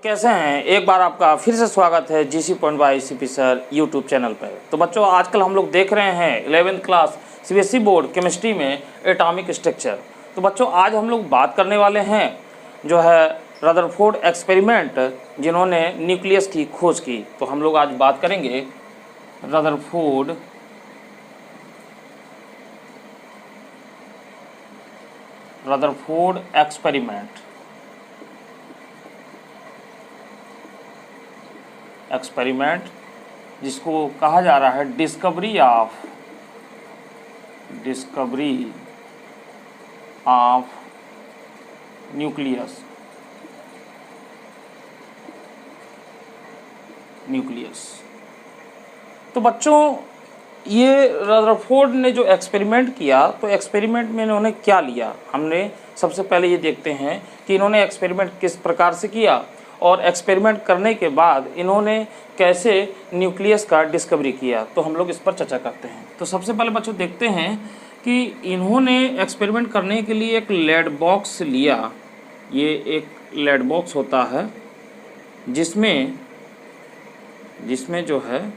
कैसे हैं। एक बार आपका फिर से स्वागत है GC point by CP sir YouTube channel पर। तो बच्चों, आजकल हम लोग देख रहे हैं 11th class CBSE board chemistry में एटॉमिक स्ट्रक्चर। तो बच्चों, आज हम लोग बात करने वाले हैं जो है रदरफोर्ड एक्सपेरिमेंट, जिन्होंने न्यूक्लियस की खोज की। तो हम लोग आज बात करेंगे रदरफोर्ड एक्सपेरिमेंट, जिसको कहा जा रहा है डिस्कवरी ऑफ न्यूक्लियस। तो बच्चों, ये रदरफोर्ड ने जो एक्सपेरिमेंट किया, तो एक्सपेरिमेंट में इन्होंने क्या लिया, हमने सबसे पहले ये देखते हैं कि इन्होंने एक्सपेरिमेंट किस प्रकार से किया और एक्सपेरिमेंट करने के बाद इन्होंने कैसे न्यूक्लियस का डिस्कवरी किया। तो हम लोग इस पर चर्चा करते हैं। तो सबसे पहले बच्चों देखते हैं कि इन्होंने एक्सपेरिमेंट करने के लिए एक लेड बॉक्स लिया। ये एक लेड बॉक्स होता है जिसमें जो है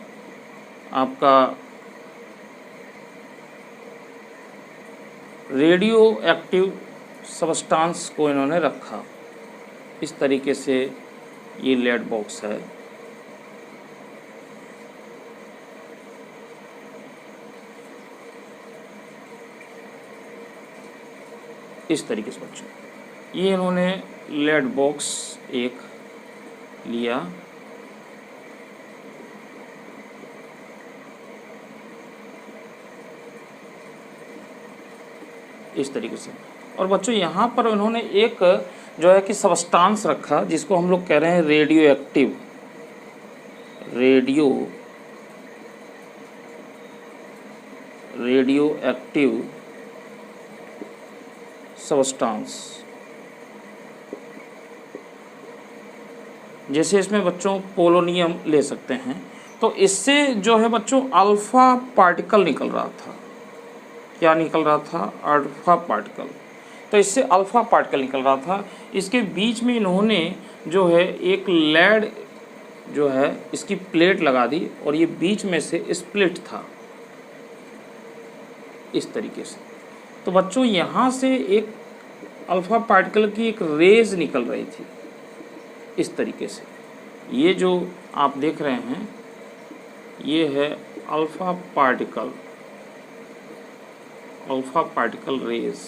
आपका रेडियो एक्टिव सब्सटेंस को इन्होंने रखा। इस तरीके से ये लेड बॉक्स है। इस तरीके से बच्चों, ये इन्होंने लेड बॉक्स एक लिया। इस तरीके से, और बच्चों यहाँ पर उन्होंने एक जो है कि सब्सटेंस रखा, जिसको हम लोग कह रहे हैं रेडियो एक्टिव सब्सटेंस। जैसे इसमें बच्चों पोलोनियम ले सकते हैं। तो इससे जो है बच्चों अल्फा पार्टिकल निकल रहा था। क्या निकल रहा था? Alpha particle. तो इससे अल्फा पार्टिकल निकल रहा था। इसके बीच में इन्होंने जो है एक लेड जो है इसकी प्लेट लगा दी, और ये बीच में से स्प्लिट था इस तरीके से। तो बच्चों, यहाँ से एक अल्फा पार्टिकल की एक रेज निकल रही थी इस तरीके से। ये जो आप देख रहे हैं, ये है अल्फा पार्टिकल रेज।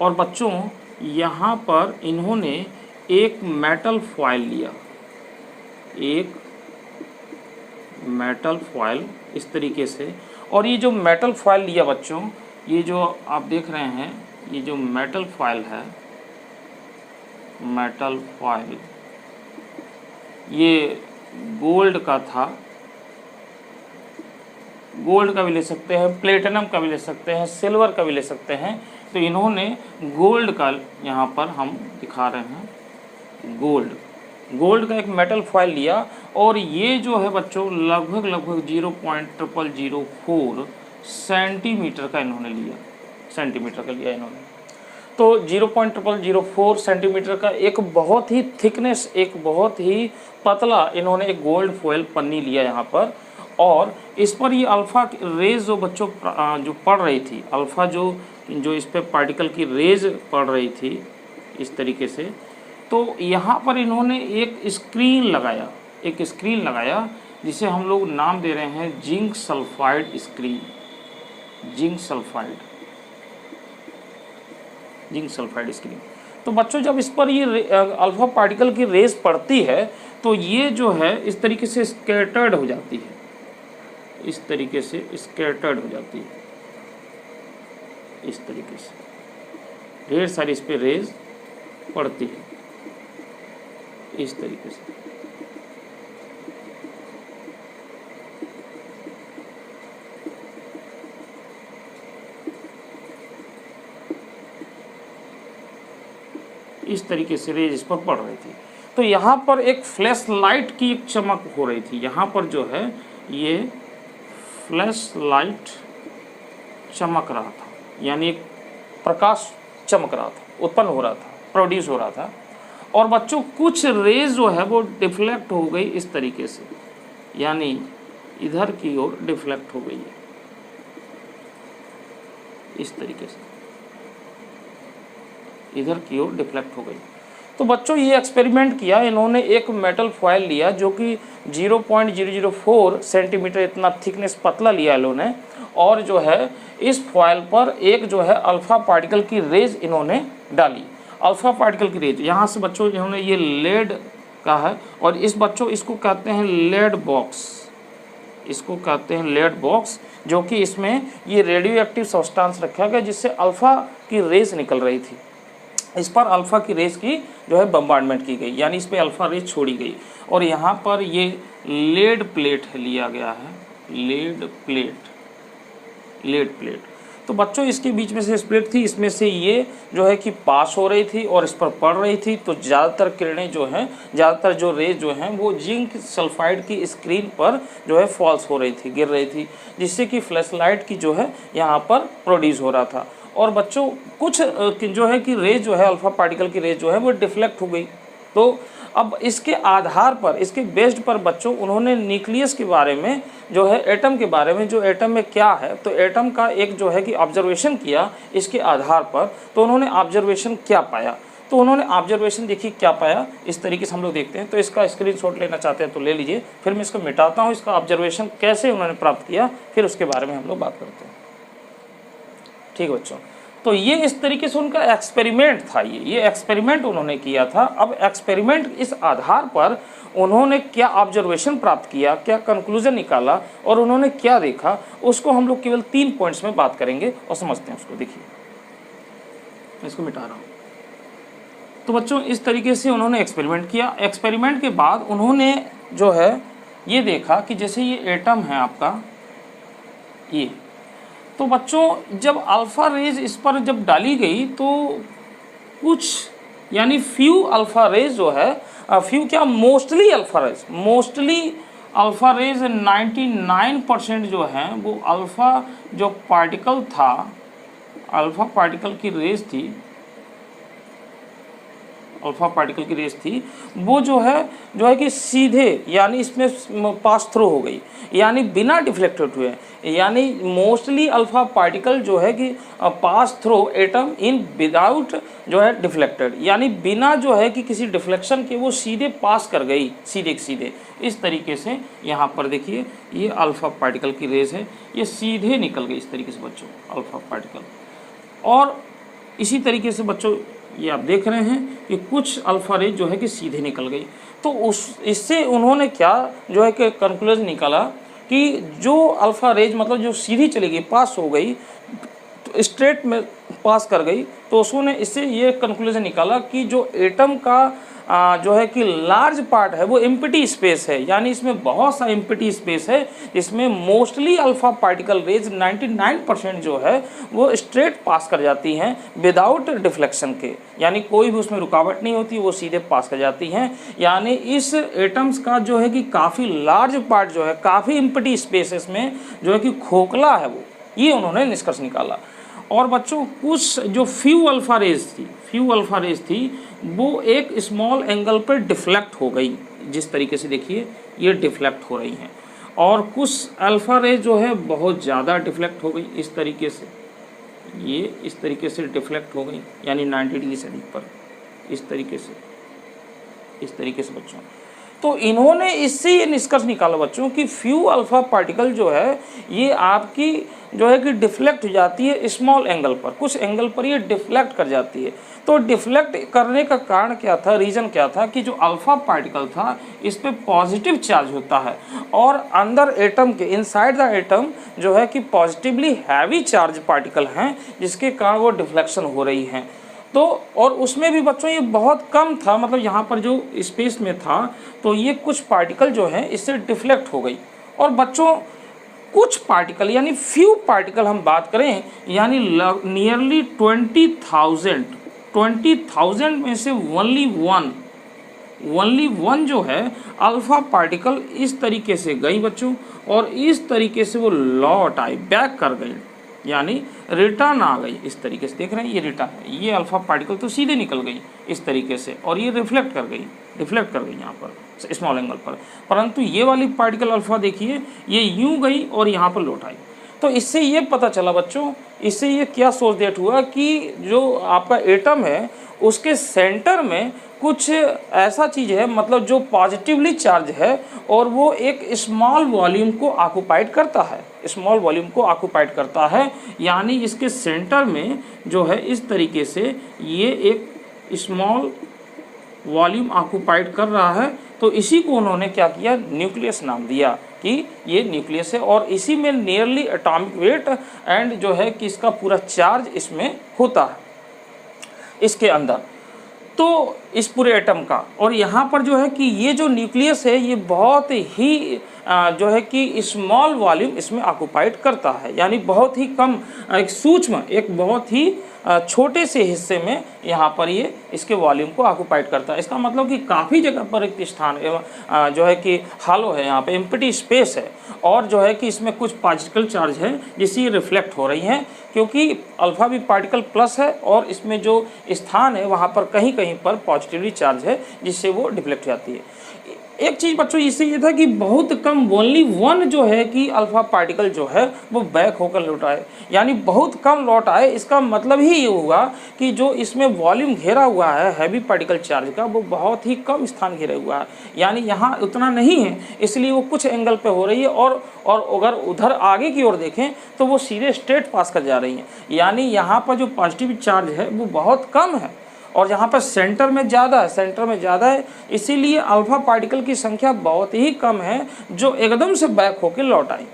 और बच्चों, यहाँ पर इन्होंने एक मेटल फॉयल लिया, इस तरीके से। और ये जो मेटल फॉयल लिया बच्चों, ये जो आप देख रहे हैं, ये जो मेटल फॉयल है, ये गोल्ड का था। गोल्ड का भी ले सकते हैं, प्लेटिनम का भी ले सकते हैं, सिल्वर का भी ले सकते हैं। तो इन्होंने गोल्ड का यहाँ पर हम दिखा रहे हैं, गोल्ड का एक मेटल फॉयल लिया। और ये जो है बच्चों लगभग 0.0004 सेंटीमीटर का इन्होंने लिया, इन्होंने। तो 0.0004 सेंटीमीटर का एक बहुत ही थिकनेस, एक बहुत ही पतला इन्होंने एक गोल्ड फॉयल पन्नी लिया यहाँ पर। और इस पर ये अल्फ़ा रेज जो बच्चों जो पड़ रही थी, अल्फ़ा जो इस पर पार्टिकल की रेज पड़ रही थी इस तरीके से। तो यहाँ पर इन्होंने एक स्क्रीन लगाया, जिसे हम लोग नाम दे रहे हैं जिंक सल्फाइड स्क्रीन। तो बच्चों, जब इस पर ये अल्फ़ा पार्टिकल की रेज पड़ती है, तो ये जो है इस तरीके से स्कैटर्ड हो जाती है, इस तरीके से ढेर सारी इस पे रेज पड़ती है इस तरीके से। इस तरीके से रेज इस पर पड़ रही थी। तो यहाँ पर एक फ्लैश लाइट की एक चमक हो रही थी। यहाँ पर जो है ये फ्लैश लाइट चमक रहा था, यानी प्रकाश चमक रहा था, उत्पन्न हो रहा था, प्रोड्यूस हो रहा था। और बच्चों कुछ रेज जो है वो डिफ्लेक्ट हो गई इस तरीके से, यानी इधर की ओर डिफ्लेक्ट हो गई है इस तरीके से, इधर की ओर डिफ्लेक्ट हो गई। तो बच्चों ये एक्सपेरिमेंट किया इन्होंने, एक मेटल फॉयल लिया जो कि 0.004 सेंटीमीटर इतना थिकनेस पतला लिया इन्होंने, और जो है इस फॉयल पर एक जो है अल्फा पार्टिकल की रेज इन्होंने डाली। अल्फा पार्टिकल की रेज, यहाँ से बच्चों इन्होंने ये लेड का है, और इस बच्चों इसको कहते हैं लेड बॉक्स, इसको कहते हैं लेड बॉक्स, जो कि इसमें ये रेडियो एक्टिव सब्सटेंस रखा गया जिससे अल्फा की रेज निकल रही थी। इस पर अल्फा की रेज की जो है बम्बार्डमेंट की गई, यानी इस पर अल्फा रेज छोड़ी गई, और यहाँ पर ये लेड प्लेट लिया गया है, लेड प्लेट। तो बच्चों इसके बीच में से स्प्लिट थी, इसमें से ये जो है कि पास हो रही थी और इस पर पड़ रही थी, तो ज़्यादातर किरणें जो हैं, ज़्यादातर जो रेज जो हैं वो जिंक सल्फाइड की स्क्रीन पर जो है फॉल्स हो रही थी, गिर रही थी, जिससे कि फ्लैश लाइट की जो है यहाँ पर प्रोड्यूस हो रहा था। और बच्चों कुछ जो है कि रेज जो है अल्फा पार्टिकल की रेज जो है वो डिफ्लेक्ट हो गई। तो अब इसके आधार पर, इसके बेस्ड पर बच्चों उन्होंने न्यूक्लियस के बारे में जो है, एटम के बारे में, जो एटम में क्या है, तो एटम का एक जो है कि ऑब्जर्वेशन किया इसके आधार पर। तो उन्होंने ऑब्जर्वेशन क्या पाया, तो उन्होंने ऑब्जर्वेशन देखिए क्या पाया, इस तरीके से हम लोग देखते हैं। तो इसका स्क्रीनशॉट लेना चाहते हैं तो ले लीजिए, फिर मैं इसको मिटाता हूँ, इसका ऑब्जर्वेशन कैसे उन्होंने प्राप्त किया, फिर उसके बारे में हम लोग बात करते हैं। ठीक बच्चों, तो ये इस तरीके से उनका एक्सपेरिमेंट था, ये एक्सपेरिमेंट उन्होंने किया था। अब एक्सपेरिमेंट इस आधार पर उन्होंने क्या ऑब्जर्वेशन प्राप्त किया, क्या कंक्लूजन निकाला और उन्होंने क्या देखा, उसको हम लोग केवल 3 पॉइंट्स में बात करेंगे और समझते हैं उसको। देखिए मैं इसको मिटा रहा हूँ। तो बच्चों इस तरीके से उन्होंने एक्सपेरिमेंट किया। एक्सपेरिमेंट के बाद उन्होंने जो है ये देखा कि जैसे ये एटम है आपका ये, तो बच्चों जब अल्फ़ा रेज इस पर जब डाली गई तो कुछ यानी फ्यू अल्फ़ा रेज जो है, फ्यू क्या मोस्टली अल्फ़ा रेज 99% जो है वो अल्फ़ा जो पार्टिकल था, अल्फ़ा पार्टिकल की रेज थी, अल्फ़ा पार्टिकल की रेज थी, वो जो है कि सीधे यानी इसमें पास थ्रू हो गई, यानी बिना डिफ्लेक्टेड हुए, यानी मोस्टली अल्फ़ा पार्टिकल जो है कि pass through atom in without जो है डिफ्लेक्टेड, यानी बिना जो है कि किसी डिफ्लेक्शन के वो सीधे पास कर गई, सीधे। इस तरीके से यहाँ पर देखिए ये अल्फ़ा पार्टिकल की रेज है, ये सीधे निकल गई इस तरीके से बच्चों अल्फ़ा पार्टिकल। और इसी तरीके से बच्चों ये आप देख रहे हैं कि कुछ अल्फ़ा रेज जो है कि सीधे निकल गई। तो इससे उन्होंने क्या जो है कि कंक्लूजन निकाला कि जो अल्फ़ा रेज मतलब जो सीधी चली गई, पास हो गई, तो स्ट्रेट में पास कर गई, तो उसने इससे ये कंक्लूजन निकाला कि जो एटम का जो है कि लार्ज पार्ट है वो एम्प्टी स्पेस है, यानी इसमें बहुत सा एम्प्टी स्पेस है, इसमें मोस्टली अल्फ़ा पार्टिकल रेज 99% जो है वो स्ट्रेट पास कर जाती हैं विदाउट डिफ्लेक्शन के, यानी कोई भी उसमें रुकावट नहीं होती, वो सीधे पास कर जाती हैं। यानी इस एटम्स का जो है कि काफ़ी लार्ज पार्ट जो है, काफ़ी एम्प्टी स्पेसेस में जो है कि खोखला है वो, ये उन्होंने निष्कर्ष निकाला। और बच्चों कुछ जो फ्यू अल्फ़ा रेज थी वो एक स्मॉल एंगल पर डिफ्लेक्ट हो गई, जिस तरीके से देखिए ये डिफ्लेक्ट हो रही हैं, और कुछ अल्फ़ा रेज जो है बहुत ज़्यादा डिफ्लेक्ट हो गई, इस तरीके से ये इस तरीके से डिफ्लेक्ट हो गई, यानी 90 डिग्री से अधिक पर, इस तरीके से बच्चों। तो इन्होंने इससे ये निष्कर्ष निकाला बच्चों कि फ्यू अल्फ़ा पार्टिकल जो है ये आपकी जो है कि डिफ्लेक्ट हो जाती है स्मॉल एंगल पर, कुछ एंगल पर ये डिफ्लेक्ट कर जाती है। तो डिफ्लेक्ट करने का कारण क्या था, रीज़न क्या था कि जो अल्फ़ा पार्टिकल था इस पे पॉजिटिव चार्ज होता है, और अंदर एटम के इनसाइड द एटम जो है कि पॉजिटिवली हैवी चार्ज पार्टिकल हैं, जिसके कारण वो डिफ्लेक्शन हो रही हैं। तो और उसमें भी बच्चों ये बहुत कम था, मतलब यहाँ पर जो स्पेस में था तो ये कुछ पार्टिकल जो है इससे डिफ्लेक्ट हो गई। और बच्चों कुछ पार्टिकल यानी फ्यू पार्टिकल हम बात करें, यानी नियरली 20,000 में से ओनली वन जो है अल्फ़ा पार्टिकल इस तरीके से गई बच्चों, और इस तरीके से वो लौट आई, बैक कर गई, यानी रिटर्न आ गई इस तरीके से, देख रहे हैं ये रिटर्न है, ये अल्फा पार्टिकल तो सीधे निकल गई इस तरीके से और ये रिफ्लेक्ट कर गई यहाँ पर स्मॉल एंगल पर, परंतु ये वाली पार्टिकल अल्फा देखिए ये यूं गई और यहाँ पर लौट आई। तो इससे ये पता चला बच्चों, इससे ये क्या सोच डेट हुआ कि जो आपका एटम है उसके सेंटर में कुछ ऐसा चीज़ है, मतलब जो पॉजिटिवली चार्ज है और वो एक स्मॉल वॉल्यूम को ऑक्युपाइड करता है, स्मॉल वॉल्यूम को ऑक्युपाइड करता है, यानी इसके सेंटर में जो है इस तरीके से ये एक स्मॉल वॉल्यूम ऑक्युपाइड कर रहा है। तो इसी को उन्होंने क्या किया, न्यूक्लियस नाम दिया कि ये न्यूक्लियस है और इसी में नियरली एटॉमिक वेट एंड जो है कि इसका पूरा चार्ज इसमें होता है इसके अंदर, तो इस पूरे एटम का। और यहाँ पर जो है कि ये जो न्यूक्लियस है ये बहुत ही जो है कि स्मॉल वॉल्यूम इसमें ऑक्युपाइड करता है, यानी बहुत ही कम, एक सूक्ष्म, एक बहुत ही छोटे से हिस्से में यहाँ पर ये इसके वॉल्यूम को ऑक्युपाइड करता है। इसका मतलब कि काफ़ी जगह पर एक स्थान जो है कि हालो है, यहाँ पे एम्प्टी स्पेस है और जो है कि इसमें कुछ पार्टिकल चार्ज है जिससे रिफ्लेक्ट हो रही हैं, क्योंकि अल्फा भी पार्टिकल प्लस है और इसमें जो स्थान है वहाँ पर कहीं कहीं पर पॉजिटिवली चार्ज है जिससे वो डिफ्लेक्ट हो जाती है। एक चीज़ बच्चों इससे ये था कि बहुत कम, ओनली वन जो है कि अल्फा पार्टिकल जो है वो बैक होकर लौट आए, यानी बहुत कम लौट आए। इसका मतलब ही ये हुआ कि जो इसमें वॉल्यूम घेरा हुआ है हैवी पार्टिकल चार्ज का वो बहुत ही कम स्थान घेरा हुआ है, यानी यहाँ उतना नहीं है, इसलिए वो कुछ एंगल पे हो रही है और अगर उधर आगे की ओर देखें तो वो सीधे स्ट्रेट पास कर जा रही हैं, यानी यहाँ पर जो पॉजिटिव चार्ज है वो बहुत कम है और यहाँ पर सेंटर में ज़्यादा है, इसीलिए अल्फा पार्टिकल की संख्या बहुत ही कम है जो एकदम से बैक होकर लौट आई,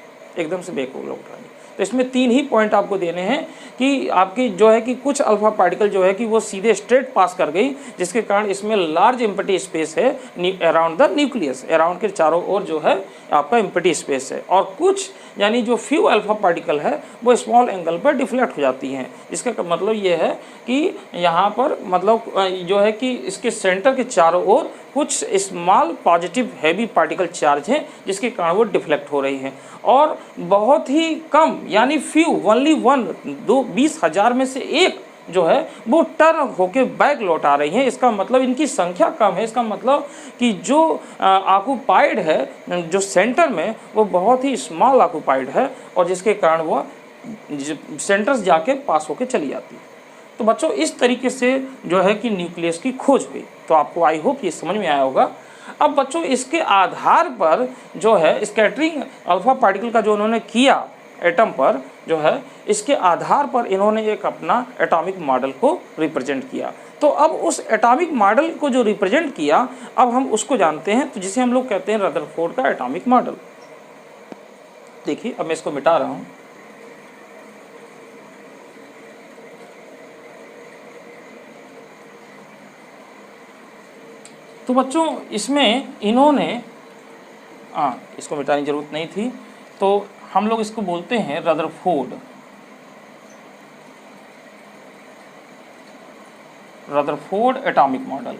तो इसमें 3 ही पॉइंट आपको देने हैं कि आपकी जो है कि कुछ अल्फा पार्टिकल जो है कि वो सीधे स्ट्रेट पास कर गई, जिसके कारण इसमें लार्ज एम्प्टी स्पेस है अराउंड द न्यूक्लियस, अराउंड के चारों ओर जो है आपका एम्प्टी स्पेस है, और कुछ यानी जो फ्यू अल्फा पार्टिकल है वो स्मॉल एंगल पर डिफ्लेक्ट हो जाती हैं। इसका मतलब ये है कि यहाँ पर मतलब जो है कि इसके सेंटर के चारों ओर कुछ small positive heavy particle charge हैं जिसके कारण वो डिफ्लेक्ट हो रही हैं, और बहुत ही कम यानी फ्यू, ओनली 20,000 में से एक जो है वो टर्न होके बैक लौट आ रही हैं। इसका मतलब इनकी संख्या कम है, इसका मतलब कि जो ऑक्युपाइड है जो सेंटर में वो बहुत ही स्मॉल ऑक्युपाइड है और जिसके कारण वो सेंटर्स जाके पास होके चली जाती है। तो बच्चों इस तरीके से जो है कि न्यूक्लियस की खोज हुई, तो आपको आई होप ये समझ में आया होगा। अब बच्चों इसके आधार पर जो है स्कैटरिंग अल्फा पार्टिकल का जो उन्होंने किया एटम पर जो है, इसके आधार पर इन्होंने एक अपना एटॉमिक मॉडल को रिप्रेजेंट किया। तो अब उस एटॉमिक मॉडल को जो रिप्रेजेंट किया अब हम उसको जानते हैं, तो जिसे हम लोग कहते हैं रदरफोर्ड का एटॉमिक मॉडल। देखिए अब मैं इसको मिटा रहा हूँ। तो बच्चों इसमें इन्होंने इसको मिटाने की जरूरत नहीं थी, तो हम लोग इसको बोलते हैं रदरफोर्ड एटॉमिक मॉडल,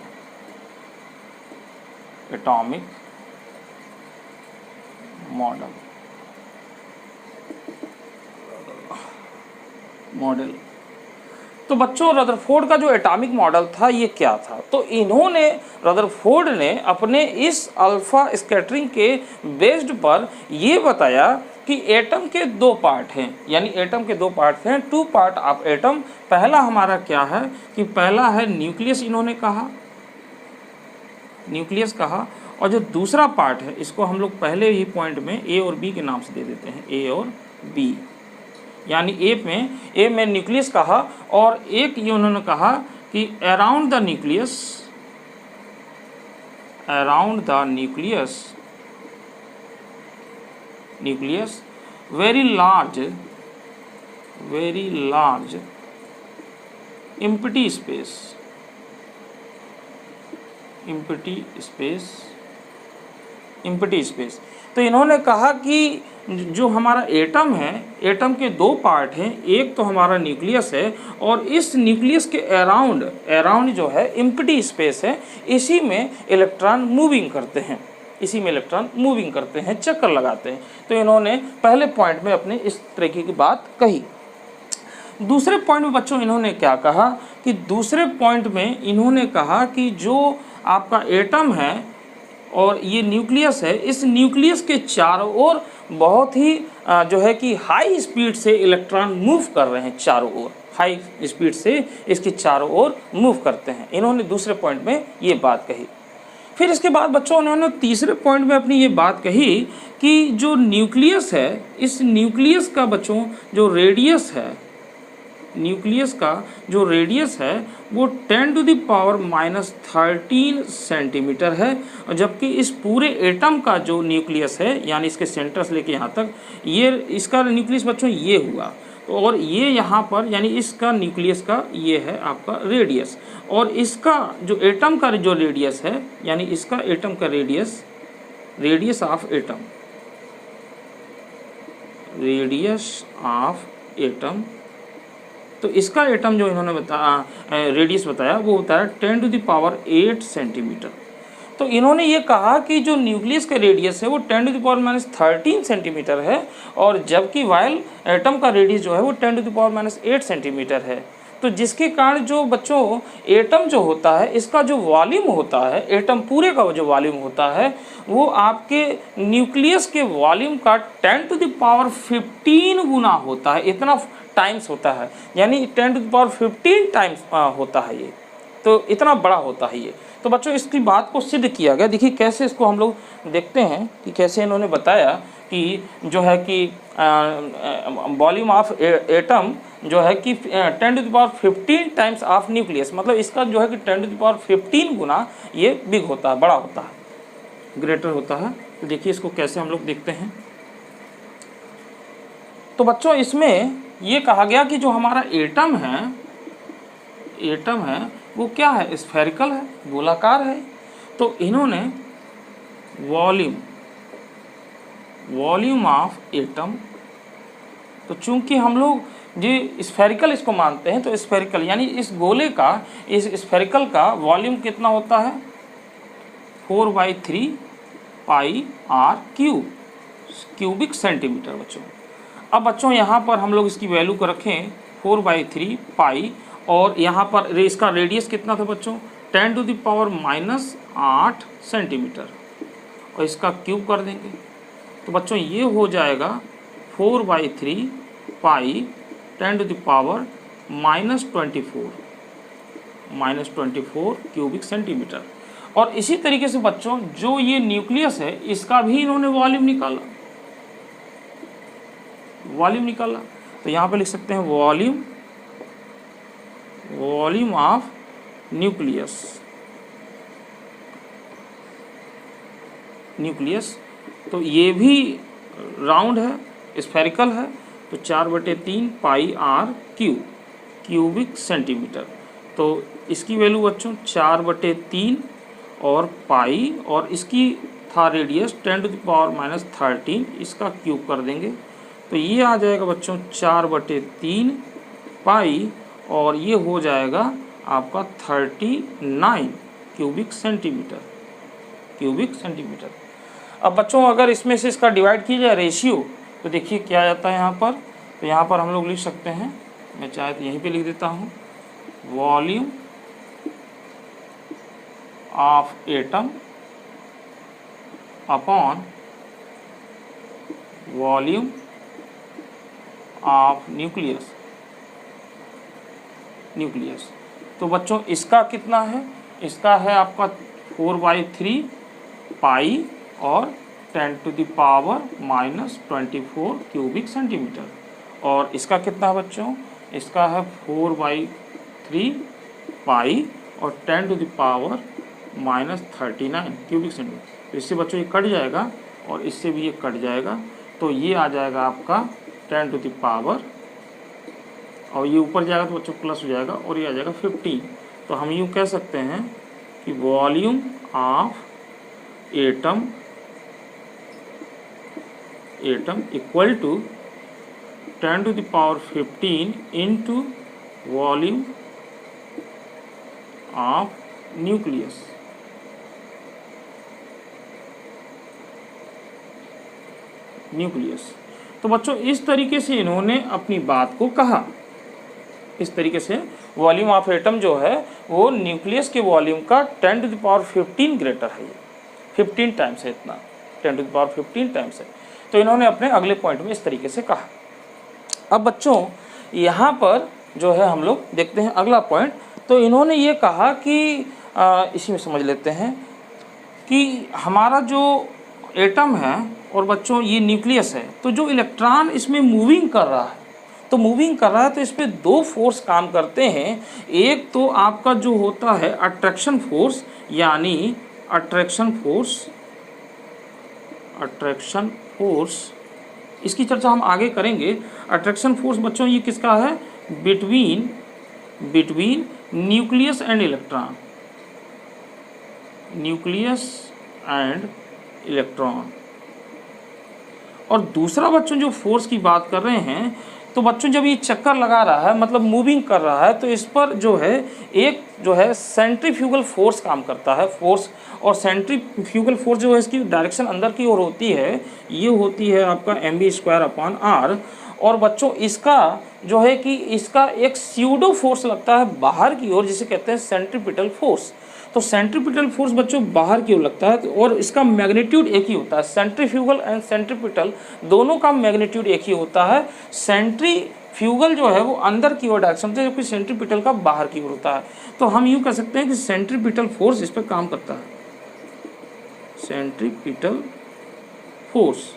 मॉडल। तो बच्चों रदरफोर्ड का जो एटॉमिक मॉडल था ये क्या था, तो इन्होंने रदरफोर्ड ने अपने इस अल्फा स्कैटरिंग के बेस्ड पर ये बताया कि एटम के 2 पार्ट हैं, यानी एटम के 2 पार्ट हैं, 2 पार्ट ऑफ एटम। पहला हमारा क्या है कि पहला है न्यूक्लियस, इन्होंने कहा न्यूक्लियस कहा, और जो दूसरा पार्ट है इसको हम लोग पहले ही पॉइंट में ए और बी के नाम से दे देते हैं, ए और बी, यानी ए में न्यूक्लियस कहा, और एक ये उन्होंने कहा कि around the nucleus very large empty space. तो इन्होंने कहा कि जो हमारा एटम है, एटम के 2 पार्ट हैं, एक तो हमारा न्यूक्लियस है और इस न्यूक्लियस के अराउंड जो है एम्प्टी स्पेस है, इसी में इलेक्ट्रॉन मूविंग करते हैं, चक्कर लगाते हैं। तो इन्होंने पहले पॉइंट में अपने इस तरीके की बात कही। दूसरे पॉइंट में बच्चों इन्होंने क्या कहा कि दूसरे पॉइंट में इन्होंने कहा कि जो आपका एटम है और ये न्यूक्लियस है, इस न्यूक्लियस के चारों ओर बहुत ही जो है कि हाई स्पीड से इलेक्ट्रॉन मूव कर रहे हैं, चारों ओर हाई स्पीड से इसके चारों ओर मूव करते हैं। इन्होंने दूसरे पॉइंट में ये बात कही। फिर इसके बाद बच्चों उन्होंने तीसरे पॉइंट में अपनी ये बात कही कि जो न्यूक्लियस है, इस न्यूक्लियस का बच्चों जो रेडियस है, न्यूक्लियस का जो रेडियस है वो 10⁻⁻13 सेंटीमीटर है, और जबकि इस पूरे एटम का जो न्यूक्लियस है यानी इसके सेंटर से लेके यहाँ तक, ये इसका न्यूक्लियस बच्चों ये हुआ। तो और ये यहाँ पर यानी इसका न्यूक्लियस का ये है आपका रेडियस, और इसका जो एटम का जो रेडियस है यानी इसका एटम का radius of atom, radius of atom, तो इसका एटम जो इन्होंने रेडियस बताया वो होता है 10⁸ सेंटीमीटर। तो इन्होंने ये कहा कि जो न्यूक्लियस का रेडियस है वो 10⁻13 सेंटीमीटर है, और जबकि वाइल एटम का रेडियस जो है वो 10⁻8 सेंटीमीटर है। तो जिसके कारण जो बच्चों एटम जो होता है इसका जो वॉल्यूम होता है, एटम पूरे का जो वॉल्यूम होता है वो आपके न्यूक्लियस के वॉल्यूम का 10⁻15 गुना होता है, इतना टाइम्स होता है, यानी 10⁻15 टाइम्स होता है ये, तो इतना बड़ा होता है ये। तो बच्चों इसकी बात को सिद्ध किया गया। देखिए कैसे इसको हम लोग देखते हैं कि कैसे इन्होंने बताया कि जो है कि वॉल्यूम ऑफ एटम जो है कि 10⁻15 टाइम्स ऑफ न्यूक्लियस, मतलब इसका जो है कि 10⁻15 गुना ये बिग होता है, बड़ा होता है, ग्रेटर होता है। तो देखिए इसको कैसे हम लोग देखते हैं। तो बच्चों इसमें ये कहा गया कि जो हमारा एटम है वो क्या है, स्फेरिकल है, गोलाकार है। तो इन्होंने वॉल्यूम ऑफ एटम, तो चूंकि हम लोग ये स्फेरिकल इसको मानते हैं, तो स्फेरिकल यानी इस गोले का, इस स्फेरिकल का वॉल्यूम कितना होता है 4/3 पाई r क्यूबिक सेंटीमीटर बच्चों। अब बच्चों यहाँ पर हम लोग इसकी वैल्यू को रखें 4/3 पाई, और यहाँ पर इसका रेडियस कितना था बच्चों 10⁻8 सेंटीमीटर, और इसका क्यूब कर देंगे। तो बच्चों ये हो जाएगा 4/3 पाई 10⁻24 क्यूबिक सेंटीमीटर। और इसी तरीके से बच्चों जो ये न्यूक्लियस है इसका भी इन्होंने वॉल्यूम निकाला। तो यहाँ पे लिख सकते हैं वॉल्यूम ऑफ न्यूक्लियस। तो ये भी राउंड है, स्फेरिकल है, तो 4/3 पाई r क्यूबिक सेंटीमीटर। तो इसकी वैल्यू बच्चों 4/3 और पाई, और इसकी था रेडियस 10⁻13, इसका क्यूब कर देंगे। तो ये आ जाएगा बच्चों 4/3 पाई, और ये हो जाएगा आपका 39 क्यूबिक सेंटीमीटर। अब बच्चों अगर इसमें से इसका डिवाइड किया जाए रेशियो, तो देखिए क्या आ जाता है यहाँ पर। तो यहाँ पर हम लोग लिख सकते हैं, मैं चाहे तो यहीं पे लिख देता हूँ, volume of atom upon volume of nucleus. तो बच्चों इसका कितना है, इसका है आपका 4/3 पाई और 10⁻24 क्यूबिक सेंटीमीटर। और इसका कितना है बच्चों, इसका है 4/3 पाई और 10⁻39 क्यूबिक सेंटीमीटर। तो इससे बच्चों ये कट जाएगा और इससे भी ये कट जाएगा, तो ये आ जाएगा आपका 10⁻, और ये ऊपर जाएगा तो बच्चों प्लस हो जाएगा, और ये आ जाएगा 15। तो हम यूँ कह सकते हैं कि volume of atom equal to 10⁻15 into volume of nucleus. तो बच्चों इस तरीके से इन्होंने अपनी बात को कहा। इस तरीके से वॉल्यूम ऑफ एटम जो है वो न्यूक्लियस के वॉल्यूम का 10⁻15 ग्रेटर है, ये 15 टाइम्स है, इतना 10⁻15 टाइम्स है। तो इन्होंने अपने अगले पॉइंट में इस तरीके से कहा। अब बच्चों यहाँ पर जो है हम लोग देखते हैं अगला पॉइंट। तो इन्होंने ये कहा कि इसी में समझ लेते हैं कि हमारा जो एटम है और बच्चों ये न्यूक्लियस है, तो जो इलेक्ट्रॉन इसमें मूविंग कर रहा है, तो मूविंग कर रहा है तो इस पर दो फोर्स काम करते हैं। एक तो आपका जो होता है अट्रैक्शन फोर्स, यानी अट्रैक्शन फोर्स, इसकी चर्चा हम आगे करेंगे। अट्रैक्शन फोर्स बच्चों ये किसका है? बिटवीन न्यूक्लियस एंड इलेक्ट्रॉन, और दूसरा बच्चों जो फोर्स की बात कर रहे हैं, तो बच्चों जब ये चक्कर लगा रहा है मतलब मूविंग कर रहा है, तो इस पर जो है एक जो है सेंट्रीफ्यूगल फोर्स काम करता है, फोर्स। और सेंट्रीफ्यूगल फोर्स जो है इसकी डायरेक्शन अंदर की ओर होती है, ये होती है आपका mv²/r। और बच्चों इसका जो है कि इसका एक स्यूडो फोर्स लगता है बाहर की ओर, जिसे कहते हैं सेंट्रीपिटल फोर्स। तो सेंट्रीपिटल फोर्स बच्चों बाहर की ओर लगता है और इसका मैग्नीट्यूड एक ही होता है। सेंट्रीफ्यूगल एंड सेंट्रीपिटल दोनों का मैग्नीट्यूड एक ही होता है। सेंट्रीफ्यूगल जो है वो अंदर की ओर डायरेक्शन होता है, जबकि सेंट्रीपिटल का बाहर की ओर होता है। तो हम यूँ कह सकते हैं कि सेंट्रीपिटल फोर्स इस पर काम करता है, सेंट्रीपिटल फोर्स।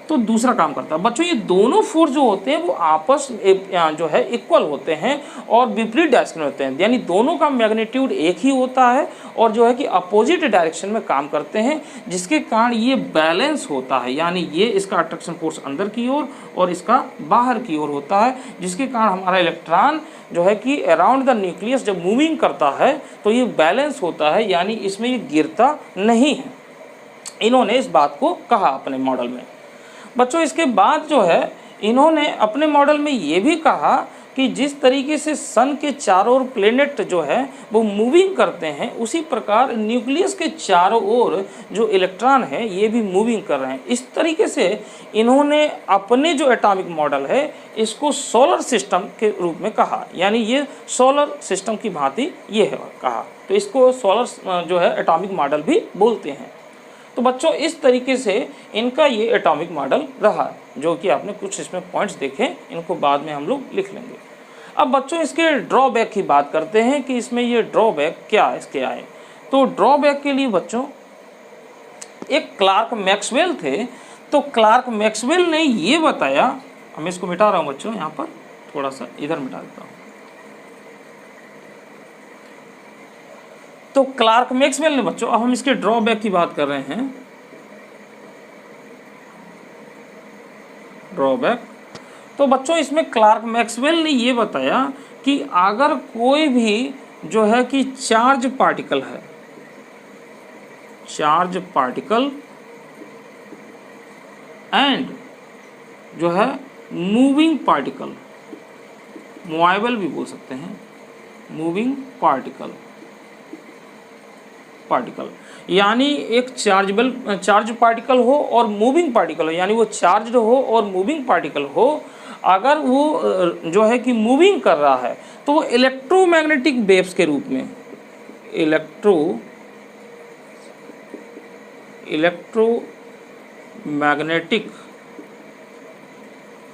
तो दूसरा काम करता है बच्चों, ये दोनों फोर्स जो होते हैं वो आपस जो है इक्वल होते हैं और विपरीत डायरेक्शन में होते हैं, यानी दोनों का मैग्नीट्यूड एक ही होता है और जो है कि अपोजिट डायरेक्शन में काम करते हैं, जिसके कारण ये बैलेंस होता है। यानी ये इसका अट्रैक्शन फोर्स अंदर की ओर और इसका बाहर की ओर होता है, जिसके कारण हमारा इलेक्ट्रॉन जो है कि अराउंड द न्यूक्लियस जब मूविंग करता है तो ये बैलेंस होता है, यानी इसमें ये गिरता नहीं है। इन्होंने इस बात को कहा अपने मॉडल में। बच्चों इसके बाद जो है इन्होंने अपने मॉडल में ये भी कहा कि जिस तरीके से सन के चारों ओर प्लेनेट जो है वो मूविंग करते हैं, उसी प्रकार न्यूक्लियस के चारों ओर जो इलेक्ट्रॉन है ये भी मूविंग कर रहे हैं। इस तरीके से इन्होंने अपने जो एटॉमिक मॉडल है इसको सोलर सिस्टम के रूप में कहा, यानी ये सोलर सिस्टम की भांति ये है कहा। तो इसको सोलर जो है एटॉमिक मॉडल भी बोलते हैं। तो बच्चों इस तरीके से इनका ये एटॉमिक मॉडल रहा, जो कि आपने कुछ इसमें पॉइंट्स देखे, इनको बाद में हम लोग लिख लेंगे। अब बच्चों इसके ड्रॉबैक की बात करते हैं कि इसमें ये ड्रॉबैक क्या इसके आए। तो ड्रॉबैक के लिए बच्चों एक क्लार्क मैक्सवेल थे। तो क्लार्क मैक्सवेल ने ये बताया, मैं इसको मिटा रहा हूँ बच्चों, यहाँ पर थोड़ा सा इधर मिटा देता हूँ। तो क्लार्क मैक्सवेल ने बच्चों, अब हम इसके ड्रॉबैक की बात कर रहे हैं। ड्रॉबैक, तो बच्चों इसमें क्लार्क मैक्सवेल ने ये बताया कि अगर कोई भी जो है कि चार्ज पार्टिकल है, चार्ज पार्टिकल एंड जो है मूविंग पार्टिकल, मूवेबल भी बोल सकते हैं, मूविंग पार्टिकल, यानी एक चार्ज पार्टिकल हो और मूविंग पार्टिकल हो, यानी वो चार्ज्ड हो और मूविंग पार्टिकल हो, अगर वो जो है कि मूविंग कर रहा है तो वो इलेक्ट्रोमैग्नेटिक वेव्स के रूप में,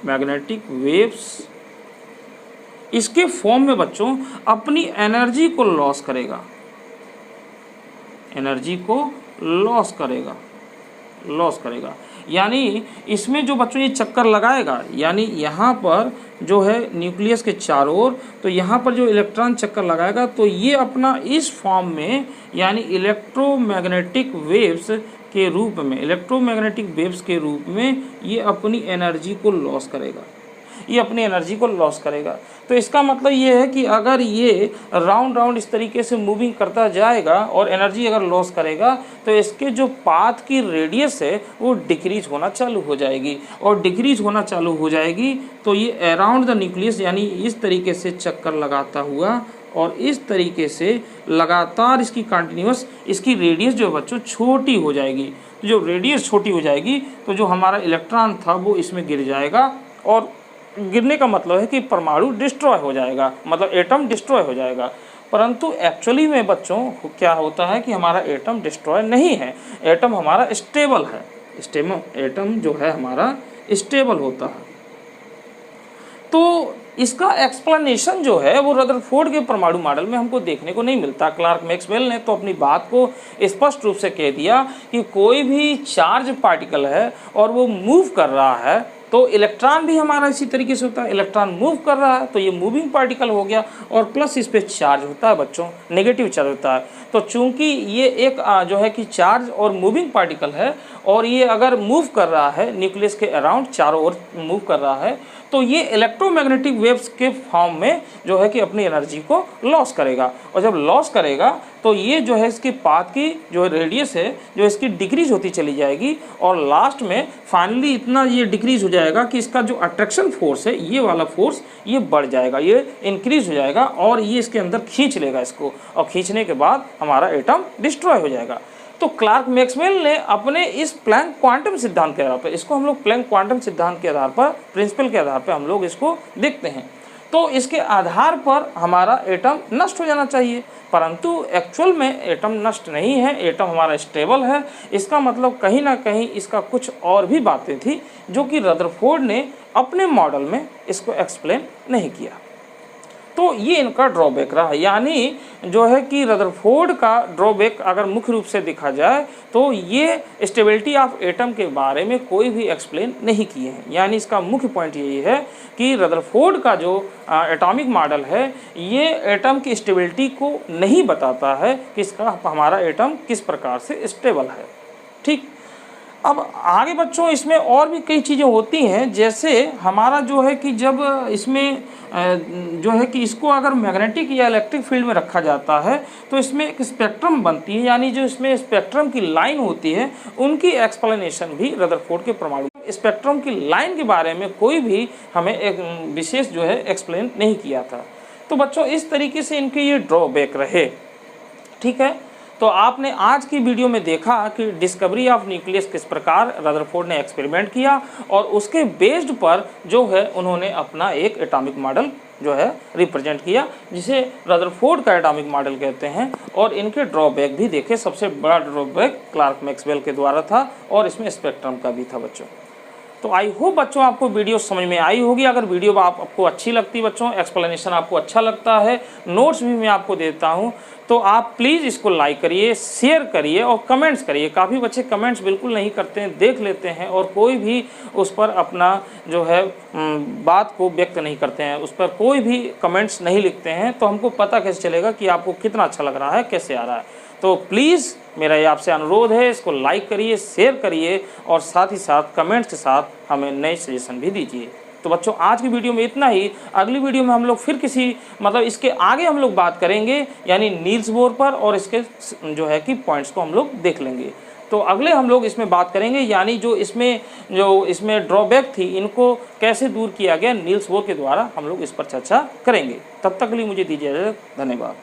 मैग्नेटिक वेव्स इसके फॉर्म में बच्चों अपनी एनर्जी को लॉस करेगा, लॉस करेगा। यानी इसमें जो बच्चों ये चक्कर लगाएगा, यानी यहाँ पर जो है न्यूक्लियस के चारों ओर, तो यहाँ पर जो इलेक्ट्रॉन चक्कर लगाएगा तो ये अपना इस फॉर्म में, यानी इलेक्ट्रोमैग्नेटिक वेव्स के रूप में ये अपनी एनर्जी को लॉस करेगा, तो इसका मतलब ये है कि अगर ये राउंड इस तरीके से मूविंग करता जाएगा और एनर्जी अगर लॉस करेगा तो इसके जो पाथ की रेडियस है वो डिक्रीज होना चालू हो जाएगी, और डिक्रीज होना चालू हो जाएगी तो ये अराउंड द न्यूक्लियस, यानी इस तरीके से चक्कर लगाता हुआ और इस तरीके से लगातार इसकी कंटिन्यूस, इसकी रेडियस जो बच्चों छोटी हो जाएगी। तो जो रेडियस छोटी हो जाएगी तो जो हमारा इलेक्ट्रॉन था वो इसमें गिर जाएगा और गिरने का मतलब है कि परमाणु डिस्ट्रॉय हो जाएगा, मतलब एटम डिस्ट्रॉय हो जाएगा। परंतु एक्चुअली में बच्चों क्या होता है कि हमारा एटम डिस्ट्रॉय नहीं है, एटम हमारा स्टेबल है। एटम जो है हमारा स्टेबल होता है। तो इसका एक्सप्लेनेशन जो है वो रदरफोर्ड के परमाणु मॉडल में हमको देखने को नहीं मिलता। क्लार्क मैक्सवेल ने तो अपनी बात को स्पष्ट रूप से कह दिया कि कोई भी चार्ज पार्टिकल है और वो मूव कर रहा है तो इलेक्ट्रॉन भी हमारा इसी तरीके से होता है, इलेक्ट्रॉन मूव कर रहा है तो ये मूविंग पार्टिकल हो गया, और प्लस इस पे चार्ज होता है बच्चों, नेगेटिव चार्ज होता है। तो चूंकि ये एक जो है कि चार्ज और मूविंग पार्टिकल है, और ये अगर मूव कर रहा है न्यूक्लियस के अराउंड चारों ओर मूव कर रहा है, तो ये इलेक्ट्रोमैग्नेटिक वेव्स के फॉर्म में जो है कि अपनी एनर्जी को लॉस करेगा, और जब लॉस करेगा तो ये जो है इसकी पाथ की जो रेडियस है जो इसकी डिक्रीज होती चली जाएगी, और लास्ट में फाइनली इतना ये डिक्रीज हो जाएगा कि इसका जो अट्रैक्शन फोर्स है ये वाला फोर्स ये बढ़ जाएगा, ये इंक्रीज हो जाएगा, और ये इसके अंदर खींच लेगा इसको, और खींचने के बाद हमारा एटम डिस्ट्रॉय हो जाएगा। तो क्लार्क मैक्सवेल ने अपने इस प्लैंक क्वांटम सिद्धांत के आधार पर, इसको हम लोग प्लैंक क्वांटम सिद्धांत के आधार पर, प्रिंसिपल के आधार पर हम लोग इसको देखते हैं, तो इसके आधार पर हमारा एटम नष्ट हो जाना चाहिए। परंतु एक्चुअल में एटम नष्ट नहीं है, एटम हमारा स्टेबल है। इसका मतलब कहीं ना कहीं इसका कुछ और भी बातें थी जो कि रदरफोर्ड ने अपने मॉडल में इसको एक्सप्लेन नहीं किया। तो ये इनका ड्रॉबैक रहा, यानी जो है कि रदरफोर्ड का ड्रॉबैक अगर मुख्य रूप से देखा जाए तो ये स्टेबिलिटी ऑफ एटम के बारे में कोई भी एक्सप्लेन नहीं किए हैं। यानी इसका मुख्य पॉइंट यही है कि रदरफोर्ड का जो एटॉमिक मॉडल है ये एटम की स्टेबिलिटी को नहीं बताता है कि इसका हमारा एटम किस प्रकार से स्टेबल है। ठीक, अब आगे बच्चों इसमें और भी कई चीज़ें होती हैं, जैसे हमारा जो है कि जब इसमें जो है कि इसको अगर मैग्नेटिक या इलेक्ट्रिक फील्ड में रखा जाता है तो इसमें एक स्पेक्ट्रम बनती है, यानी जो इसमें स्पेक्ट्रम की लाइन होती है उनकी एक्सप्लेनेशन भी रदरफोर्ड के परमाणु स्पेक्ट्रम की लाइन के बारे में कोई भी हमें एक विशेष जो है एक्सप्लेन नहीं किया था। तो बच्चों इस तरीके से इनके ये ड्रॉबैक रहे। ठीक है, तो आपने आज की वीडियो में देखा कि डिस्कवरी ऑफ न्यूक्लियस किस प्रकार रदरफोर्ड ने एक्सपेरिमेंट किया, और उसके बेस्ड पर जो है उन्होंने अपना एक एटॉमिक मॉडल जो है रिप्रेजेंट किया, जिसे रदरफोर्ड का एटॉमिक मॉडल कहते हैं। और इनके ड्रॉबैक भी देखे, सबसे बड़ा ड्रॉबैक क्लार्क मैक्सवेल के द्वारा था, और इसमें स्पेक्ट्रम का भी था बच्चों। तो आई होप बच्चों आपको वीडियो समझ में आई होगी। अगर वीडियो आपको अच्छी लगती बच्चों, एक्सप्लेनेशन आपको अच्छा लगता है, नोट्स भी मैं आपको देता हूं, तो आप प्लीज़ इसको लाइक करिए, शेयर करिए और कमेंट्स करिए। काफ़ी बच्चे कमेंट्स बिल्कुल नहीं करते हैं, देख लेते हैं और कोई भी उस पर अपना जो है बात को व्यक्त नहीं करते हैं, उस पर कोई भी कमेंट्स नहीं लिखते हैं। तो हमको पता कैसे चलेगा कि आपको कितना अच्छा लग रहा है, कैसे आ रहा है। तो प्लीज़ मेरा ये आपसे अनुरोध है, इसको लाइक करिए, शेयर करिए, और साथ ही साथ कमेंट्स के साथ हमें नए सजेशन भी दीजिए। तो बच्चों आज की वीडियो में इतना ही। अगली वीडियो में हम लोग फिर किसी मतलब इसके आगे हम लोग बात करेंगे, यानी नील्स बोर पर, और इसके जो है कि पॉइंट्स को हम लोग देख लेंगे। तो अगले हम लोग इसमें बात करेंगे, यानी जो इसमें ड्रॉबैक थी इनको कैसे दूर किया गया नील्स बोर के द्वारा, हम लोग इस पर चर्चा करेंगे। तब तक के लिए मुझे दीजिए इजाज़त, धन्यवाद।